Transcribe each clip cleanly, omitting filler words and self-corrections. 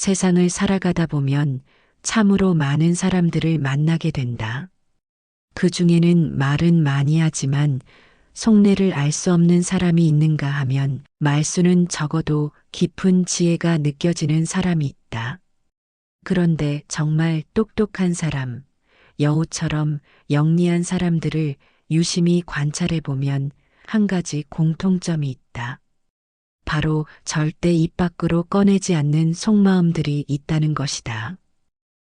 세상을 살아가다 보면 참으로 많은 사람들을 만나게 된다. 그 중에는 말은 많이 하지만 속내를 알 수 없는 사람이 있는가 하면 말수는 적어도 깊은 지혜가 느껴지는 사람이 있다. 그런데 정말 똑똑한 사람, 여우처럼 영리한 사람들을 유심히 관찰해 보면 한 가지 공통점이 있다. 바로 절대 입 밖으로 꺼내지 않는 속마음들이 있다는 것이다.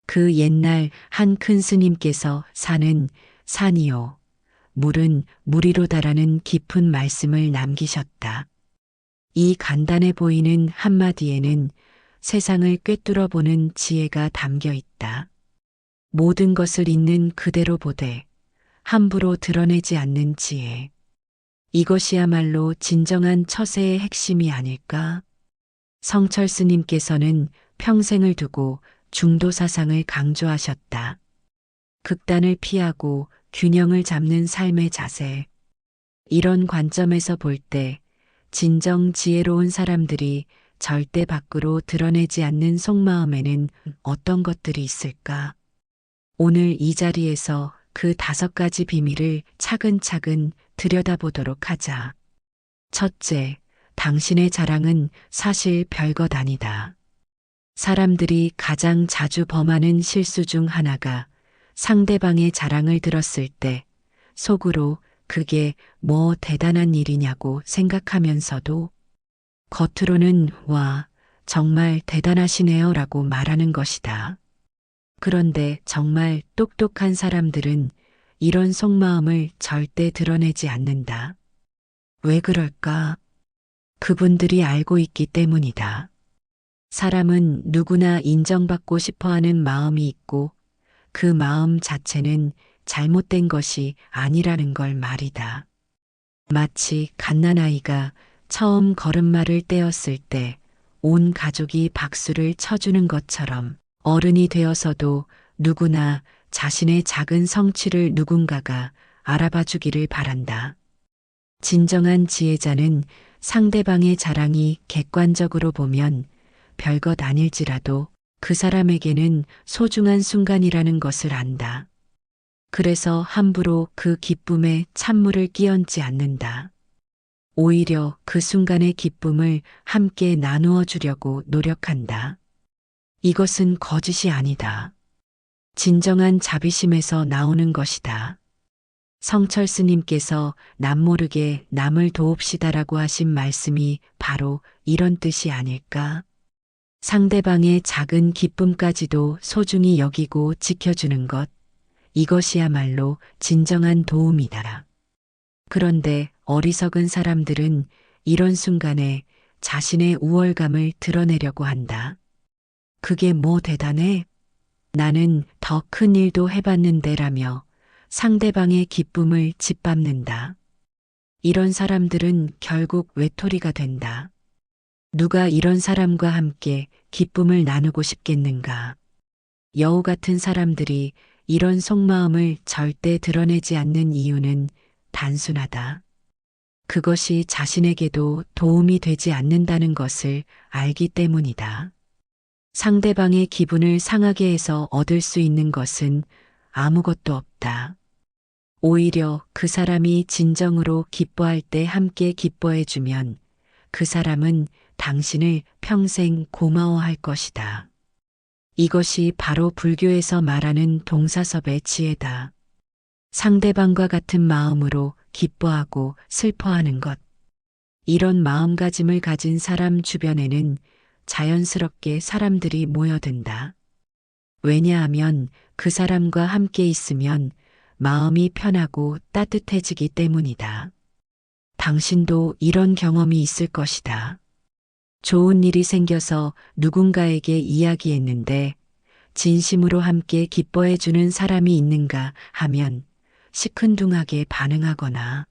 그 옛날 한 큰 스님께서 사는 산이요, 물은 물이로다라는 깊은 말씀을 남기셨다. 이 간단해 보이는 한마디에는 세상을 꿰뚫어 보는 지혜가 담겨 있다. 모든 것을 있는 그대로 보되 함부로 드러내지 않는 지혜. 이것이야말로 진정한 처세의 핵심이 아닐까? 성철 스님께서는 평생을 두고 중도 사상을 강조하셨다. 극단을 피하고 균형을 잡는 삶의 자세. 이런 관점에서 볼 때 진정 지혜로운 사람들이 절대 밖으로 드러내지 않는 속마음에는 어떤 것들이 있을까? 오늘 이 자리에서 그 5가지 비밀을 차근차근 들여다보도록 하자. 첫째, 당신의 자랑은 사실 별것 아니다. 사람들이 가장 자주 범하는 실수 중 하나가 상대방의 자랑을 들었을 때 속으로 그게 뭐 대단한 일이냐고 생각하면서도 겉으로는 와, 정말 대단하시네요 라고 말하는 것이다. 그런데 정말 똑똑한 사람들은 이런 속마음을 절대 드러내지 않는다. 왜 그럴까? 그분들이 알고 있기 때문이다. 사람은 누구나 인정받고 싶어 하는 마음이 있고 그 마음 자체는 잘못된 것이 아니라는 걸 말이다. 마치 갓난아이가 처음 걸음마를 떼었을 때 온 가족이 박수를 쳐주는 것처럼 어른이 되어서도 누구나 자신의 작은 성취를 누군가가 알아봐 주기를 바란다. 진정한 지혜자는 상대방의 자랑이 객관적으로 보면 별것 아닐지라도 그 사람에게는 소중한 순간이라는 것을 안다. 그래서 함부로 그 기쁨에 찬물을 끼얹지 않는다. 오히려 그 순간의 기쁨을 함께 나누어 주려고 노력한다. 이것은 거짓이 아니다. 진정한 자비심에서 나오는 것이다. 성철 스님께서 남모르게 남을 도웁시다라고 하신 말씀이 바로 이런 뜻이 아닐까? 상대방의 작은 기쁨까지도 소중히 여기고 지켜주는 것, 이것이야말로 진정한 도움이다. 그런데 어리석은 사람들은 이런 순간에 자신의 우월감을 드러내려고 한다. 그게 뭐 대단해? 나는 더 큰 일도 해봤는데라며 상대방의 기쁨을 짓밟는다. 이런 사람들은 결국 외톨이가 된다. 누가 이런 사람과 함께 기쁨을 나누고 싶겠는가? 여우 같은 사람들이 이런 속마음을 절대 드러내지 않는 이유는 단순하다. 그것이 자신에게도 도움이 되지 않는다는 것을 알기 때문이다. 상대방의 기분을 상하게 해서 얻을 수 있는 것은 아무것도 없다. 오히려 그 사람이 진정으로 기뻐할 때 함께 기뻐해주면 그 사람은 당신을 평생 고마워할 것이다. 이것이 바로 불교에서 말하는 동사섭의 지혜다. 상대방과 같은 마음으로 기뻐하고 슬퍼하는 것. 이런 마음가짐을 가진 사람 주변에는 자연스럽게 사람들이 모여든다. 왜냐하면 그 사람과 함께 있으면 마음이 편하고 따뜻해지기 때문이다. 당신도 이런 경험이 있을 것이다. 좋은 일이 생겨서 누군가에게 이야기했는데 진심으로 함께 기뻐해주는 사람이 있는가 하면 시큰둥하게 반응하거나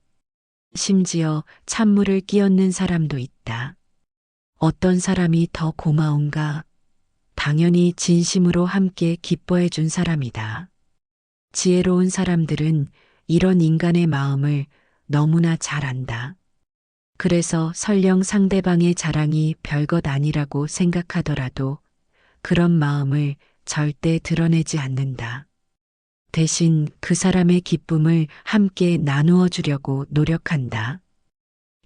심지어 찬물을 끼얹는 사람도 있다. 어떤 사람이 더 고마운가? 당연히 진심으로 함께 기뻐해준 사람이다. 지혜로운 사람들은 이런 인간의 마음을 너무나 잘 안다. 그래서 설령 상대방의 자랑이 별것 아니라고 생각하더라도 그런 마음을 절대 드러내지 않는다. 대신 그 사람의 기쁨을 함께 나누어 주려고 노력한다.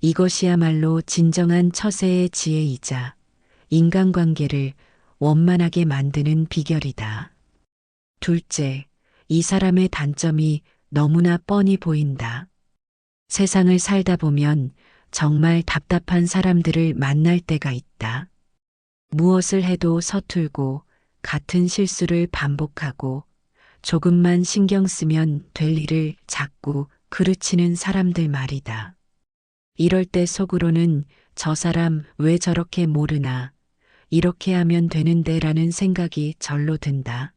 이것이야말로 진정한 처세의 지혜이자 인간관계를 원만하게 만드는 비결이다. 둘째, 이 사람의 단점이 너무나 뻔히 보인다. 세상을 살다 보면 정말 답답한 사람들을 만날 때가 있다. 무엇을 해도 서툴고 같은 실수를 반복하고 조금만 신경 쓰면 될 일을 자꾸 그르치는 사람들 말이다. 이럴 때 속으로는 저 사람 왜 저렇게 모르나, 이렇게 하면 되는데 라는 생각이 절로 든다.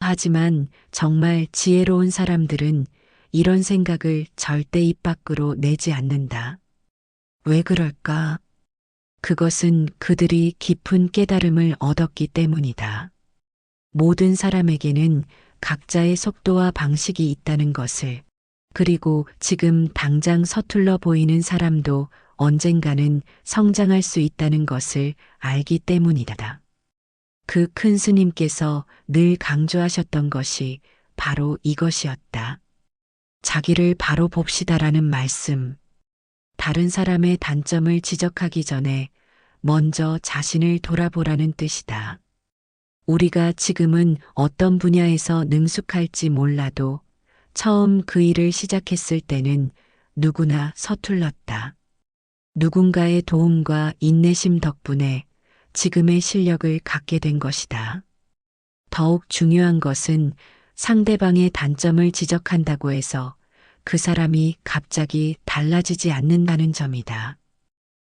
하지만 정말 지혜로운 사람들은 이런 생각을 절대 입 밖으로 내지 않는다. 왜 그럴까? 그것은 그들이 깊은 깨달음을 얻었기 때문이다. 모든 사람에게는 각자의 속도와 방식이 있다는 것을, 그리고 지금 당장 서툴러 보이는 사람도 언젠가는 성장할 수 있다는 것을 알기 때문이다. 그 큰 스님께서 늘 강조하셨던 것이 바로 이것이었다. 자기를 바로 봅시다라는 말씀. 다른 사람의 단점을 지적하기 전에 먼저 자신을 돌아보라는 뜻이다. 우리가 지금은 어떤 분야에서 능숙할지 몰라도 처음 그 일을 시작했을 때는 누구나 서툴렀다. 누군가의 도움과 인내심 덕분에 지금의 실력을 갖게 된 것이다. 더욱 중요한 것은 상대방의 단점을 지적한다고 해서 그 사람이 갑자기 달라지지 않는다는 점이다.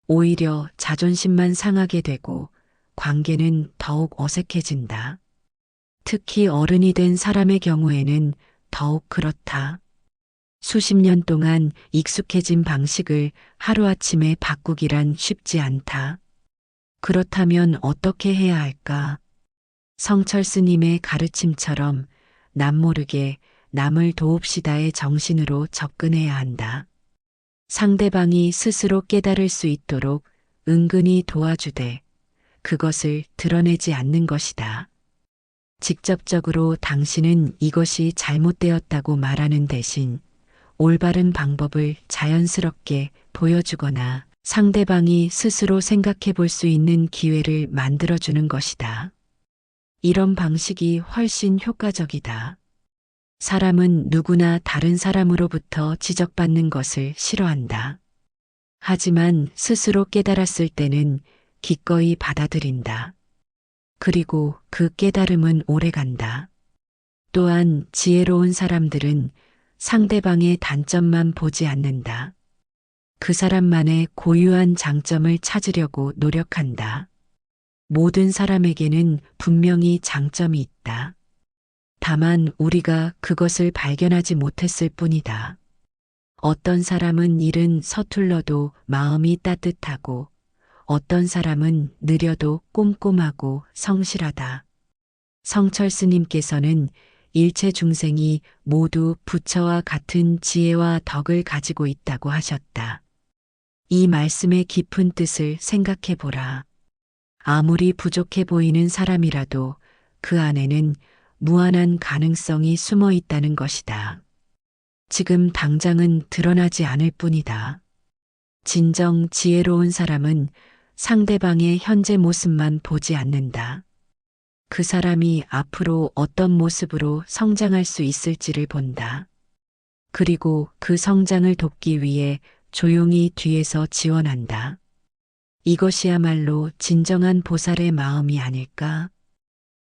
오히려 자존심만 상하게 되고 관계는 더욱 어색해진다. 특히 어른이 된 사람의 경우에는 더욱 그렇다. 수십 년 동안 익숙해진 방식을 하루아침에 바꾸기란 쉽지 않다. 그렇다면 어떻게 해야 할까? 성철 스님의 가르침처럼 남모르게 남을 도웁시다의 정신으로 접근해야 한다. 상대방이 스스로 깨달을 수 있도록 은근히 도와주되 그것을 드러내지 않는 것이다. 직접적으로 당신은 이것이 잘못되었다고 말하는 대신 올바른 방법을 자연스럽게 보여주거나 상대방이 스스로 생각해 볼 수 있는 기회를 만들어주는 것이다. 이런 방식이 훨씬 효과적이다. 사람은 누구나 다른 사람으로부터 지적받는 것을 싫어한다. 하지만 스스로 깨달았을 때는 기꺼이 받아들인다. 그리고 그 깨달음은 오래간다. 또한 지혜로운 사람들은 상대방의 단점만 보지 않는다. 그 사람만의 고유한 장점을 찾으려고 노력한다. 모든 사람에게는 분명히 장점이 있다. 다만 우리가 그것을 발견하지 못했을 뿐이다. 어떤 사람은 일은 서툴러도 마음이 따뜻하고 어떤 사람은 느려도 꼼꼼하고 성실하다. 성철 스님께서는 일체 중생이 모두 부처와 같은 지혜와 덕을 가지고 있다고 하셨다. 이 말씀의 깊은 뜻을 생각해 보라. 아무리 부족해 보이는 사람이라도 그 안에는 무한한 가능성이 숨어 있다는 것이다. 지금 당장은 드러나지 않을 뿐이다. 진정 지혜로운 사람은 상대방의 현재 모습만 보지 않는다. 그 사람이 앞으로 어떤 모습으로 성장할 수 있을지를 본다. 그리고 그 성장을 돕기 위해 조용히 뒤에서 지원한다. 이것이야말로 진정한 보살의 마음이 아닐까?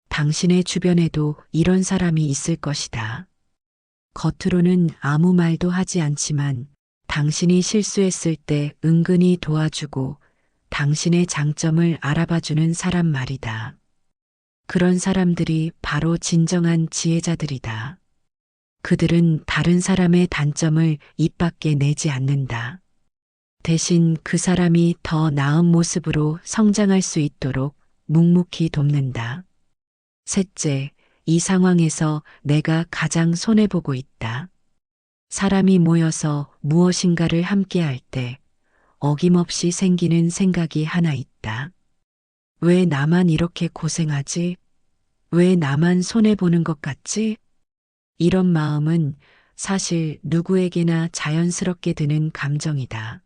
당신의 주변에도 이런 사람이 있을 것이다. 겉으로는 아무 말도 하지 않지만 당신이 실수했을 때 은근히 도와주고 당신의 장점을 알아봐주는 사람 말이다. 그런 사람들이 바로 진정한 지혜자들이다. 그들은 다른 사람의 단점을 입 밖에 내지 않는다. 대신 그 사람이 더 나은 모습으로 성장할 수 있도록 묵묵히 돕는다. 셋째, 이 상황에서 내가 가장 손해보고 있다. 사람이 모여서 무엇인가를 함께 할 때 어김없이 생기는 생각이 하나 있다. 왜 나만 이렇게 고생하지? 왜 나만 손해보는 것 같지? 이런 마음은 사실 누구에게나 자연스럽게 드는 감정이다.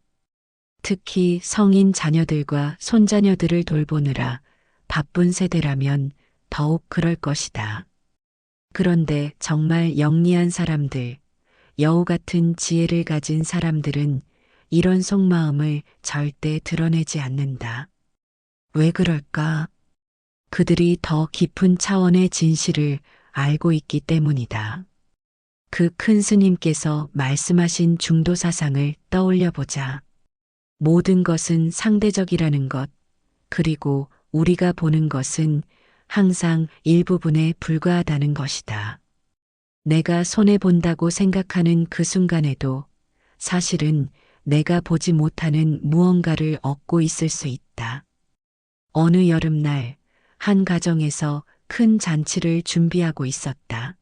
특히 성인 자녀들과 손자녀들을 돌보느라 바쁜 세대라면 더욱 그럴 것이다. 그런데 정말 영리한 사람들, 여우 같은 지혜를 가진 사람들은 이런 속마음을 절대 드러내지 않는다. 왜 그럴까? 그들이 더 깊은 차원의 진실을 알고 있기 때문이다. 그 큰 스님께서 말씀하신 중도 사상을 떠올려 보자. 모든 것은 상대적이라는 것, 그리고 우리가 보는 것은 항상 일부분에 불과하다는 것이다. 내가 손해본다고 생각하는 그 순간에도 사실은 내가 보지 못하는 무언가를 얻고 있을 수 있다. 어느 여름날 한 가정에서 큰 잔치를 준비하고 있었다.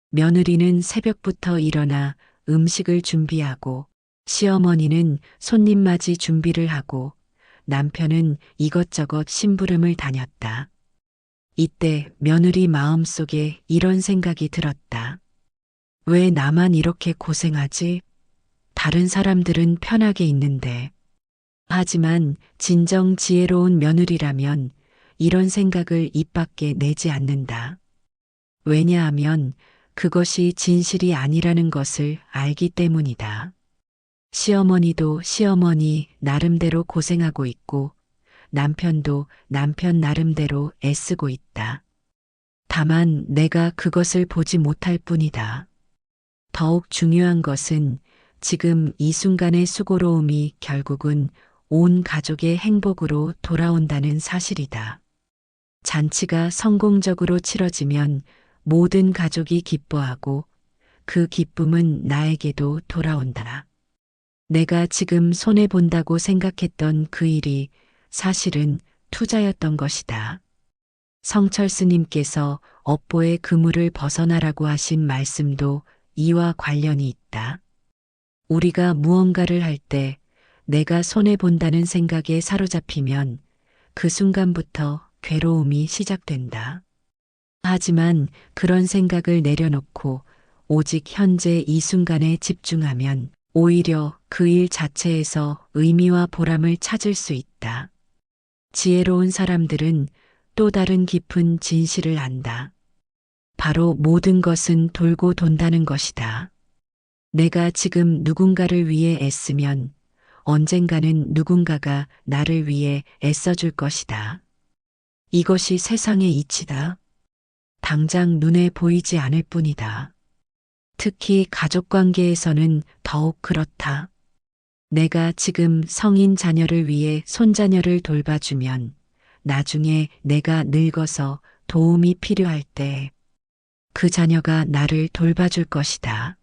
며느리는 새벽부터 일어나 음식을 준비하고 시어머니는 손님 맞이 준비를 하고 남편은 이것저것 심부름을 다녔다. 이때 며느리 마음속에 이런 생각이 들었다. 왜 나만 이렇게 고생하지? 다른 사람들은 편하게 있는데. 하지만 진정 지혜로운 며느리라면 이런 생각을 입 밖에 내지 않는다. 왜냐하면 그것이 진실이 아니라는 것을 알기 때문이다. 시어머니도 시어머니 나름대로 고생하고 있고 남편도 남편 나름대로 애쓰고 있다. 다만 내가 그것을 보지 못할 뿐이다. 더욱 중요한 것은 지금 이 순간의 수고로움이 결국은 온 가족의 행복으로 돌아온다는 사실이다. 잔치가 성공적으로 치러지면 모든 가족이 기뻐하고 그 기쁨은 나에게도 돌아온다. 내가 지금 손해본다고 생각했던 그 일이 사실은 투자였던 것이다. 성철 스님께서 업보의 그물을 벗어나라고 하신 말씀도 이와 관련이 있다. 우리가 무언가를 할 때 내가 손해본다는 생각에 사로잡히면 그 순간부터 괴로움이 시작된다. 하지만 그런 생각을 내려놓고 오직 현재 이 순간에 집중하면 오히려 그 일 자체에서 의미와 보람을 찾을 수 있다. 지혜로운 사람들은 또 다른 깊은 진실을 안다. 바로 모든 것은 돌고 돈다는 것이다. 내가 지금 누군가를 위해 애쓰면 언젠가는 누군가가 나를 위해 애써줄 것이다. 이것이 세상의 이치다. 당장 눈에 보이지 않을 뿐이다. 특히 가족 관계에서는 더욱 그렇다. 내가 지금 성인 자녀를 위해 손자녀를 돌봐주면 나중에 내가 늙어서 도움이 필요할 때 그 자녀가 나를 돌봐줄 것이다.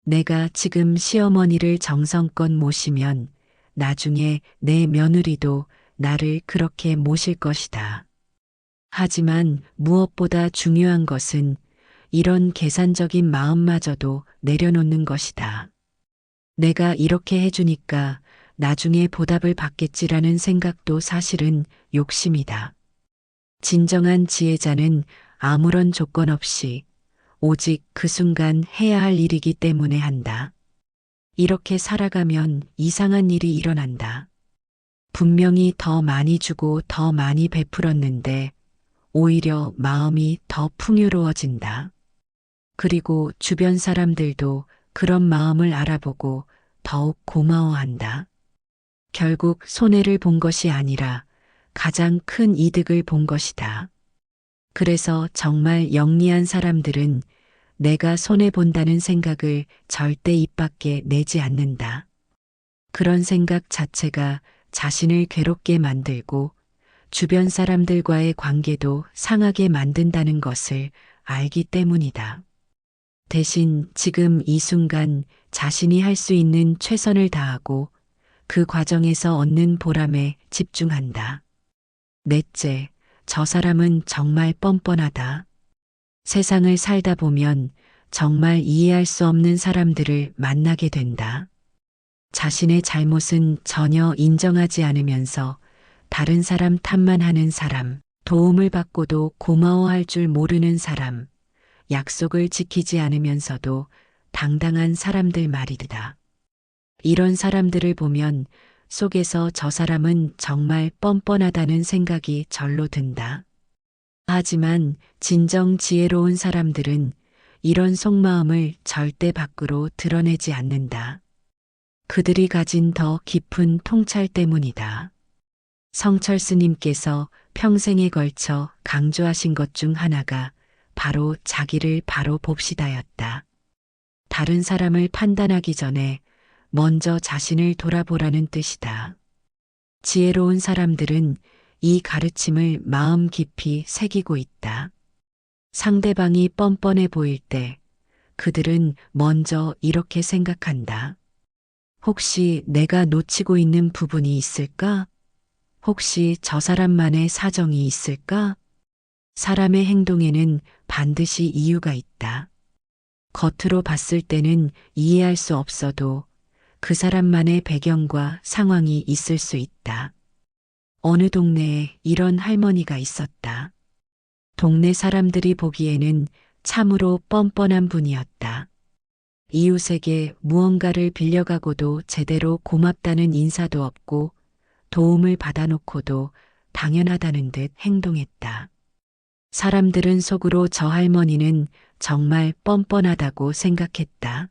내가 지금 시어머니를 정성껏 모시면 나중에 내 며느리도 나를 그렇게 모실 것이다. 하지만 무엇보다 중요한 것은 이런 계산적인 마음마저도 내려놓는 것이다. 내가 이렇게 해주니까 나중에 보답을 받겠지라는 생각도 사실은 욕심이다. 진정한 지혜자는 아무런 조건 없이 오직 그 순간 해야 할 일이기 때문에 한다. 이렇게 살아가면 이상한 일이 일어난다. 분명히 더 많이 주고 더 많이 베풀었는데 오히려 마음이 더 풍요로워진다. 그리고 주변 사람들도 그런 마음을 알아보고 더욱 고마워한다. 결국 손해를 본 것이 아니라 가장 큰 이득을 본 것이다. 그래서 정말 영리한 사람들은 내가 손해본다는 생각을 절대 입 밖에 내지 않는다. 그런 생각 자체가 자신을 괴롭게 만들고 주변 사람들과의 관계도 상하게 만든다는 것을 알기 때문이다. 대신 지금 이 순간 자신이 할 수 있는 최선을 다하고 그 과정에서 얻는 보람에 집중한다. 넷째, 저 사람은 정말 뻔뻔하다. 세상을 살다 보면 정말 이해할 수 없는 사람들을 만나게 된다. 자신의 잘못은 전혀 인정하지 않으면서 다른 사람 탓만 하는 사람, 도움을 받고도 고마워할 줄 모르는 사람, 약속을 지키지 않으면서도 당당한 사람들 말이다. 이런 사람들을 보면 속에서 저 사람은 정말 뻔뻔하다는 생각이 절로 든다. 하지만 진정 지혜로운 사람들은 이런 속마음을 절대 밖으로 드러내지 않는다. 그들이 가진 더 깊은 통찰 때문이다. 성철 스님께서 평생에 걸쳐 강조하신 것 중 하나가 바로 자기를 바로 봅시다였다. 다른 사람을 판단하기 전에 먼저 자신을 돌아보라는 뜻이다. 지혜로운 사람들은 이 가르침을 마음 깊이 새기고 있다. 상대방이 뻔뻔해 보일 때 그들은 먼저 이렇게 생각한다. 혹시 내가 놓치고 있는 부분이 있을까? 혹시 저 사람만의 사정이 있을까? 사람의 행동에는 반드시 이유가 있다. 겉으로 봤을 때는 이해할 수 없어도 그 사람만의 배경과 상황이 있을 수 있다. 어느 동네에 이런 할머니가 있었다. 동네 사람들이 보기에는 참으로 뻔뻔한 분이었다. 이웃에게 무언가를 빌려가고도 제대로 고맙다는 인사도 없고 도움을 받아놓고도 당연하다는 듯 행동했다. 사람들은 속으로 저 할머니는 정말 뻔뻔하다고 생각했다.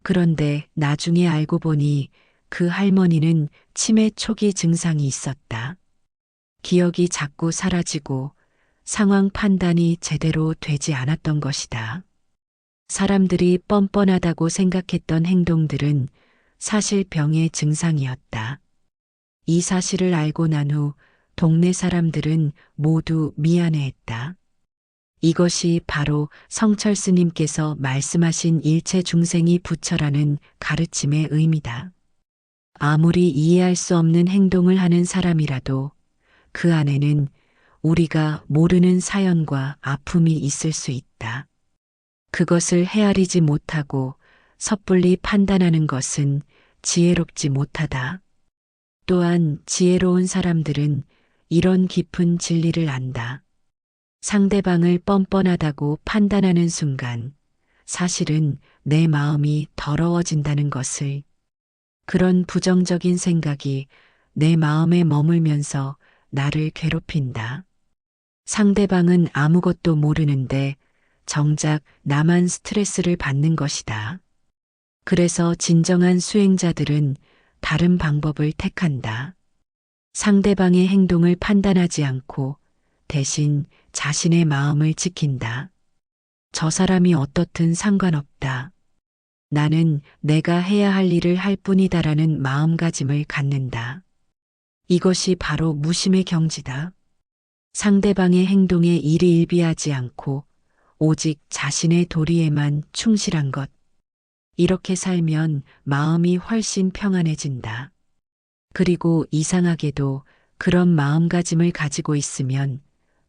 그런데 나중에 알고 보니 그 할머니는 치매 초기 증상이 있었다. 기억이 자꾸 사라지고 상황 판단이 제대로 되지 않았던 것이다. 사람들이 뻔뻔하다고 생각했던 행동들은 사실 병의 증상이었다. 이 사실을 알고 난 후 동네 사람들은 모두 미안해했다. 이것이 바로 성철 스님께서 말씀하신 일체 중생이 부처라는 가르침의 의미다. 아무리 이해할 수 없는 행동을 하는 사람이라도 그 안에는 우리가 모르는 사연과 아픔이 있을 수 있다. 그것을 헤아리지 못하고 섣불리 판단하는 것은 지혜롭지 못하다. 또한 지혜로운 사람들은 이런 깊은 진리를 안다. 상대방을 뻔뻔하다고 판단하는 순간 사실은 내 마음이 더러워진다는 것을, 그런 부정적인 생각이 내 마음에 머물면서 나를 괴롭힌다. 상대방은 아무것도 모르는데 정작 나만 스트레스를 받는 것이다. 그래서 진정한 수행자들은 다른 방법을 택한다. 상대방의 행동을 판단하지 않고 대신 자신의 마음을 지킨다. 저 사람이 어떻든 상관없다. 나는 내가 해야 할 일을 할 뿐이다라는 마음가짐을 갖는다. 이것이 바로 무심의 경지다. 상대방의 행동에 일희일비하지 않고 오직 자신의 도리에만 충실한 것. 이렇게 살면 마음이 훨씬 평안해진다. 그리고 이상하게도 그런 마음가짐을 가지고 있으면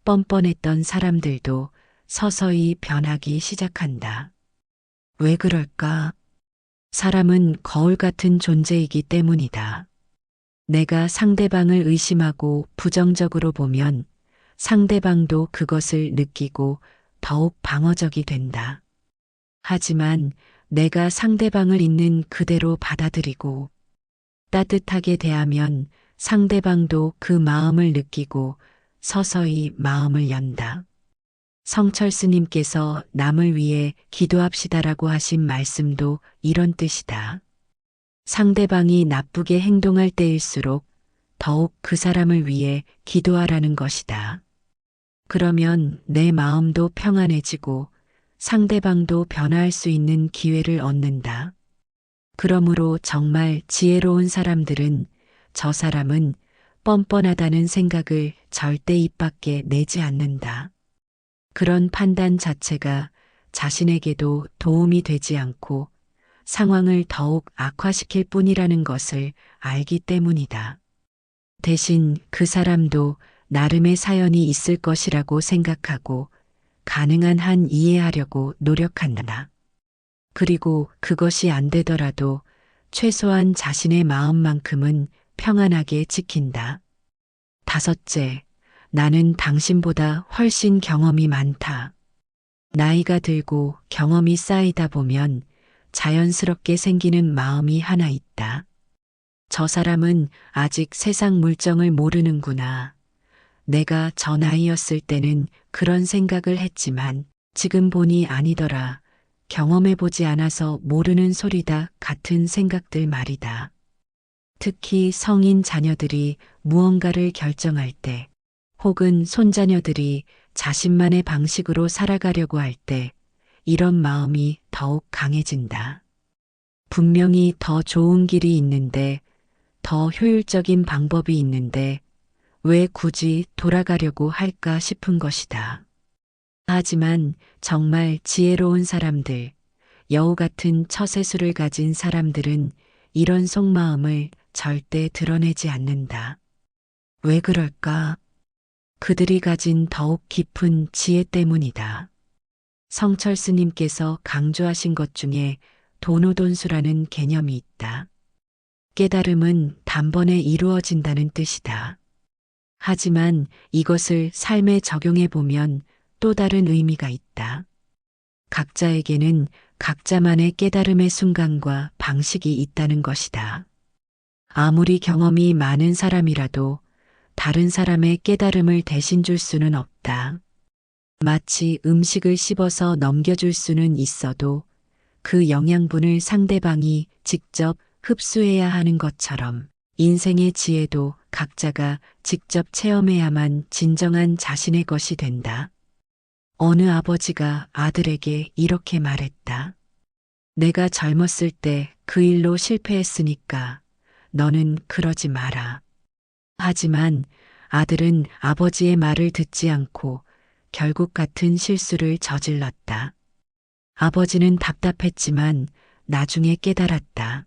뻔뻔했던 사람들도 서서히 변하기 시작한다. 왜 그럴까? 사람은 거울 같은 존재이기 때문이다. 내가 상대방을 의심하고 부정적으로 보면 상대방도 그것을 느끼고 더욱 방어적이 된다. 하지만 내가 상대방을 있는 그대로 받아들이고 따뜻하게 대하면 상대방도 그 마음을 느끼고 서서히 마음을 연다. 성철 스님께서 남을 위해 기도합시다라고 하신 말씀도 이런 뜻이다. 상대방이 나쁘게 행동할 때일수록 더욱 그 사람을 위해 기도하라는 것이다. 그러면 내 마음도 평안해지고 상대방도 변화할 수 있는 기회를 얻는다. 그러므로 정말 지혜로운 사람들은 저 사람은 뻔뻔하다는 생각을 절대 입 밖에 내지 않는다. 그런 판단 자체가 자신에게도 도움이 되지 않고 상황을 더욱 악화시킬 뿐이라는 것을 알기 때문이다. 대신 그 사람도 나름의 사연이 있을 것이라고 생각하고 가능한 한 이해하려고 노력한다. 그리고 그것이 안 되더라도 최소한 자신의 마음만큼은 평안하게 지킨다. 5째, 나는 당신보다 훨씬 경험이 많다. 나이가 들고 경험이 쌓이다 보면 자연스럽게 생기는 마음이 하나 있다. 저 사람은 아직 세상 물정을 모르는구나. 내가 저 나이였을 때는 그런 생각을 했지만 지금 보니 아니더라. 경험해보지 않아서 모르는 소리다 같은 생각들 말이다. 특히 성인 자녀들이 무언가를 결정할 때 혹은 손자녀들이 자신만의 방식으로 살아가려고 할 때 이런 마음이 더욱 강해진다. 분명히 더 좋은 길이 있는데 더 효율적인 방법이 있는데 왜 굳이 돌아가려고 할까 싶은 것이다. 하지만 정말 지혜로운 사람들, 여우 같은 처세술을 가진 사람들은 이런 속마음을 절대 드러내지 않는다. 왜 그럴까? 그들이 가진 더욱 깊은 지혜 때문이다. 성철 스님께서 강조하신 것 중에 도노돈수라는 개념이 있다. 깨달음은 단번에 이루어진다는 뜻이다. 하지만 이것을 삶에 적용해 보면 또 다른 의미가 있다. 각자에게는 각자만의 깨달음의 순간과 방식이 있다는 것이다. 아무리 경험이 많은 사람이라도 다른 사람의 깨달음을 대신 줄 수는 없다. 마치 음식을 씹어서 넘겨줄 수는 있어도 그 영양분을 상대방이 직접 흡수해야 하는 것처럼 인생의 지혜도 각자가 직접 체험해야만 진정한 자신의 것이 된다. 어느 아버지가 아들에게 이렇게 말했다. 내가 젊었을 때 그 일로 실패했으니까 너는 그러지 마라. 하지만 아들은 아버지의 말을 듣지 않고 결국 같은 실수를 저질렀다. 아버지는 답답했지만 나중에 깨달았다.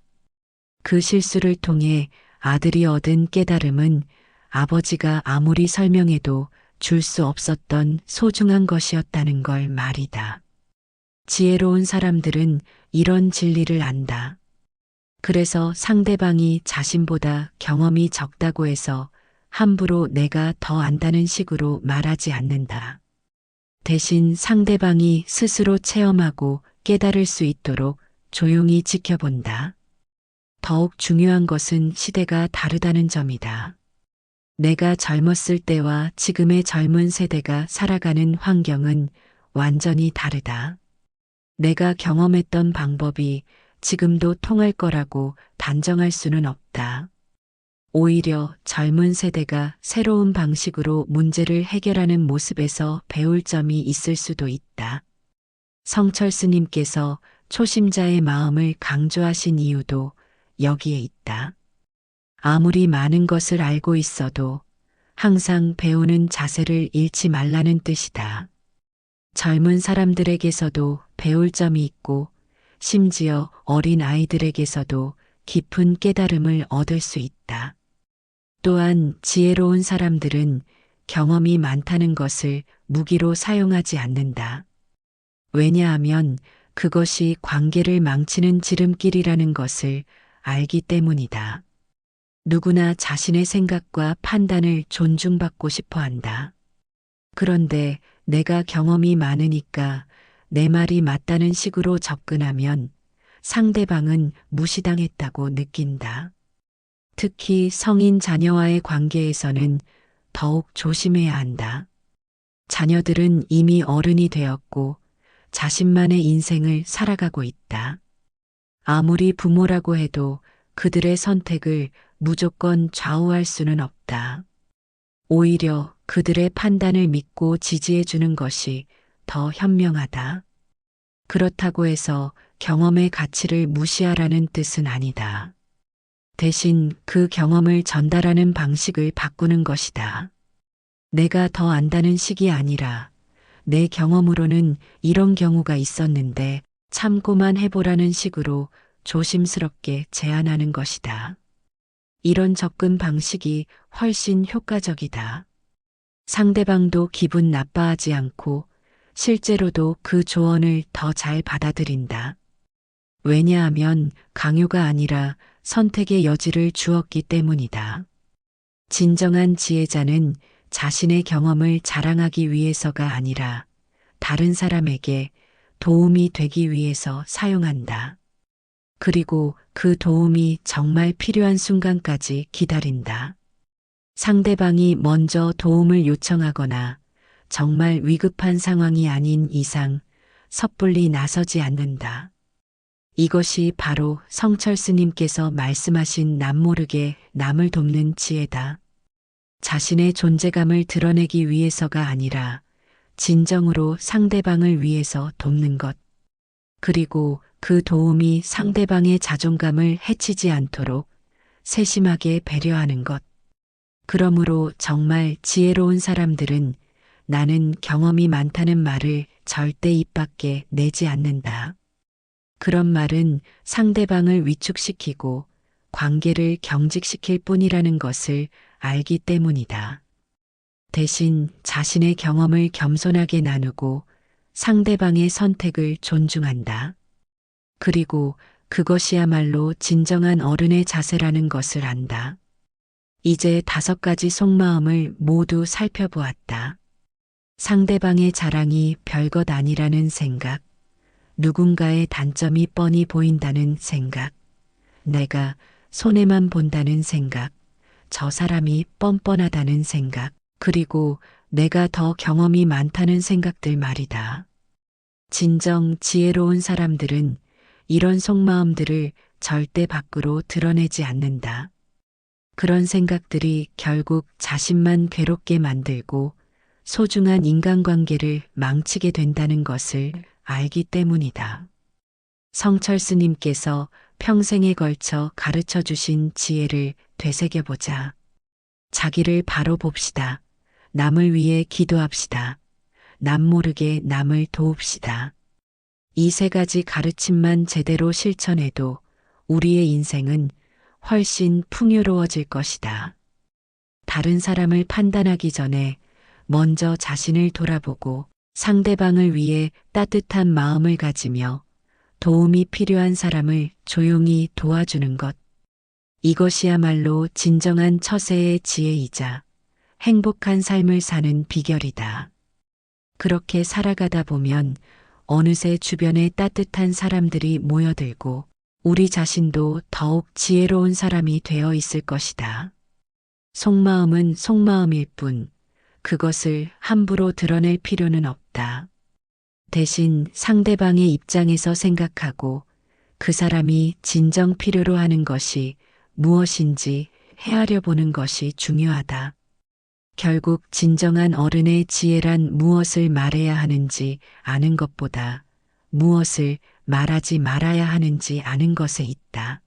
그 실수를 통해 아들이 얻은 깨달음은 아버지가 아무리 설명해도 줄 수 없었던 소중한 것이었다는 걸 말이다. 지혜로운 사람들은 이런 진리를 안다. 그래서 상대방이 자신보다 경험이 적다고 해서 함부로 내가 더 안다는 식으로 말하지 않는다. 대신 상대방이 스스로 체험하고 깨달을 수 있도록 조용히 지켜본다. 더욱 중요한 것은 시대가 다르다는 점이다. 내가 젊었을 때와 지금의 젊은 세대가 살아가는 환경은 완전히 다르다. 내가 경험했던 방법이 지금도 통할 거라고 단정할 수는 없다. 오히려 젊은 세대가 새로운 방식으로 문제를 해결하는 모습에서 배울 점이 있을 수도 있다. 성철 스님께서 초심자의 마음을 강조하신 이유도 여기에 있다. 아무리 많은 것을 알고 있어도 항상 배우는 자세를 잃지 말라는 뜻이다. 젊은 사람들에게서도 배울 점이 있고 심지어 어린 아이들에게서도 깊은 깨달음을 얻을 수 있다. 또한 지혜로운 사람들은 경험이 많다는 것을 무기로 사용하지 않는다. 왜냐하면 그것이 관계를 망치는 지름길이라는 것을 알기 때문이다. 누구나 자신의 생각과 판단을 존중받고 싶어 한다. 그런데 내가 경험이 많으니까 내 말이 맞다는 식으로 접근하면 상대방은 무시당했다고 느낀다. 특히 성인 자녀와의 관계에서는 더욱 조심해야 한다. 자녀들은 이미 어른이 되었고 자신만의 인생을 살아가고 있다. 아무리 부모라고 해도 그들의 선택을 무조건 좌우할 수는 없다. 오히려 그들의 판단을 믿고 지지해 주는 것이 더 현명하다. 그렇다고 해서 경험의 가치를 무시하라는 뜻은 아니다. 대신 그 경험을 전달하는 방식을 바꾸는 것이다. 내가 더 안다는 식이 아니라 내 경험으로는 이런 경우가 있었는데 참고만 해보라는 식으로 조심스럽게 제안하는 것이다. 이런 접근 방식이 훨씬 효과적이다. 상대방도 기분 나빠하지 않고 실제로도 그 조언을 더 잘 받아들인다. 왜냐하면 강요가 아니라 선택의 여지를 주었기 때문이다. 진정한 지혜자는 자신의 경험을 자랑하기 위해서가 아니라 다른 사람에게 도움이 되기 위해서 사용한다. 그리고 그 도움이 정말 필요한 순간까지 기다린다. 상대방이 먼저 도움을 요청하거나 정말 위급한 상황이 아닌 이상 섣불리 나서지 않는다. 이것이 바로 성철스님께서 말씀하신 남모르게 남을 돕는 지혜다. 자신의 존재감을 드러내기 위해서가 아니라 진정으로 상대방을 위해서 돕는 것. 그리고 그 도움이 상대방의 자존감을 해치지 않도록 세심하게 배려하는 것. 그러므로 정말 지혜로운 사람들은 나는 경험이 많다는 말을 절대 입 밖에 내지 않는다. 그런 말은 상대방을 위축시키고 관계를 경직시킬 뿐이라는 것을 알기 때문이다. 대신 자신의 경험을 겸손하게 나누고 상대방의 선택을 존중한다. 그리고 그것이야말로 진정한 어른의 자세라는 것을 안다. 이제 5가지 속마음을 모두 살펴보았다. 상대방의 자랑이 별것 아니라는 생각, 누군가의 단점이 뻔히 보인다는 생각, 내가 손해만 본다는 생각, 저 사람이 뻔뻔하다는 생각, 그리고 내가 더 경험이 많다는 생각들 말이다. 진정 지혜로운 사람들은 이런 속마음들을 절대 밖으로 드러내지 않는다. 그런 생각들이 결국 자신만 괴롭게 만들고 소중한 인간관계를 망치게 된다는 것을 알기 때문이다. 성철스님께서 평생에 걸쳐 가르쳐 주신 지혜를 되새겨보자. 자기를 바로 봅시다. 남을 위해 기도합시다. 남 모르게 남을 도웁시다. 이 3가지 가르침만 제대로 실천해도 우리의 인생은 훨씬 풍요로워질 것이다. 다른 사람을 판단하기 전에 먼저 자신을 돌아보고 상대방을 위해 따뜻한 마음을 가지며 도움이 필요한 사람을 조용히 도와주는 것. 이것이야말로 진정한 처세의 지혜이자 행복한 삶을 사는 비결이다. 그렇게 살아가다 보면 어느새 주변에 따뜻한 사람들이 모여들고 우리 자신도 더욱 지혜로운 사람이 되어 있을 것이다. 속마음은 속마음일 뿐 그것을 함부로 드러낼 필요는 없다. 대신 상대방의 입장에서 생각하고 그 사람이 진정 필요로 하는 것이 무엇인지 헤아려 보는 것이 중요하다. 결국 진정한 어른의 지혜란 무엇을 말해야 하는지 아는 것보다 무엇을 말하지 말아야 하는지 아는 것에 있다.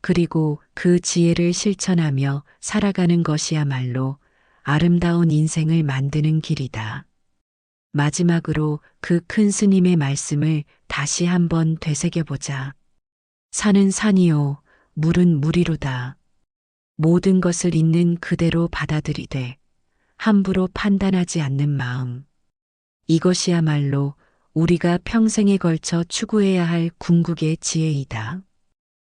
그리고 그 지혜를 실천하며 살아가는 것이야말로 아름다운 인생을 만드는 길이다. 마지막으로 그 큰 스님의 말씀을 다시 한번 되새겨보자. 산은 산이요, 물은 물이로다. 모든 것을 있는 그대로 받아들이되 함부로 판단하지 않는 마음. 이것이야말로 우리가 평생에 걸쳐 추구해야 할 궁극의 지혜이다.